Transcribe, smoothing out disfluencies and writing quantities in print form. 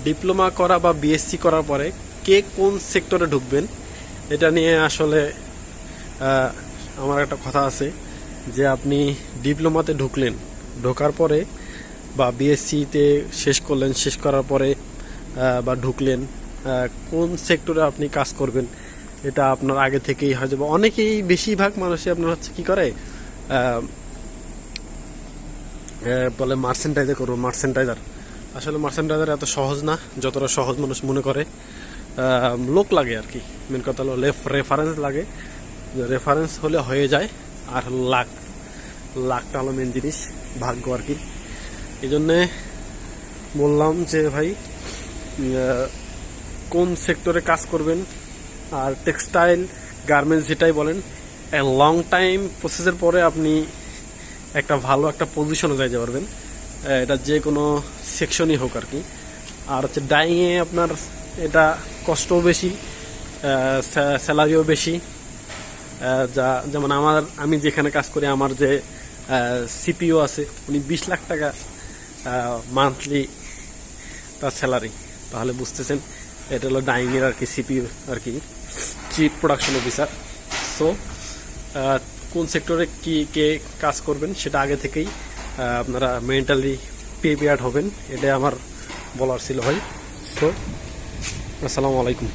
Diploma করা বা BSc করার পরে কে কোন সেক্টরে ঢুকবেন এটা নিয়ে আসলে আমার একটা কথা আছে যে আপনি ডিপ্লোমাতে ঢোকার পরে বা বিএসসিতে শেষ করলেন, শেষ করার পরে বা ঢুকলেন, কোন সেক্টরে আপনি কাজ করবেন এটা আপনার আগে থেকেই হয়ে যাবে। অনেকেই বেশিরভাগ মানুষই আপনার হচ্ছে কি করে বলে মার্চেন্টাইজার করবো, মার্চেন্টাইজার। আসলে মার্চেন্টাইজার এত সহজ না যতটা সহজ মানুষ মনে করে। লোক লাগে আর কি, মেন কথা হলো রেফারেন্স লাগে, রেফারেন্স হলে হয়ে যায়। আর লাখটা হলো মেন জিনিস, ভাগ্য আর কি। এই জন্যে বললাম যে ভাই কোন সেক্টরে কাজ করবেন। আর টেক্সটাইল, গার্মেন্টস যেটাই বলেন, লং টাইম প্রসেসের পরে আপনি একটা ভালো একটা পজিশনে যাইতে পারবেন, এটা যে কোনো সেকশনই হোক আর কি। আর হচ্ছে ডাইংয়ে আপনার এটা কষ্টও বেশি, স্যালারিও বেশি। যেমন আমি যেখানে কাজ করি, আমার যে সিপিও আছে উনি 20 লাখ টাকা মান্থলি তার স্যালারি। তাহলে বুঝতেছেন এটা হলো ডাইংয়ের আর কি সিপিও আর কি, চিফ প্রোডাকশন অফিসার। সো কোন সেক্টরে কে কাজ করবেন সেটা আগে থেকেই আপনারা মেন্টালি প্রিপেয়ার্ড হবেন, এটাই আমার বলার ছিল ভাই। সো আসসালামু আলাইকুম।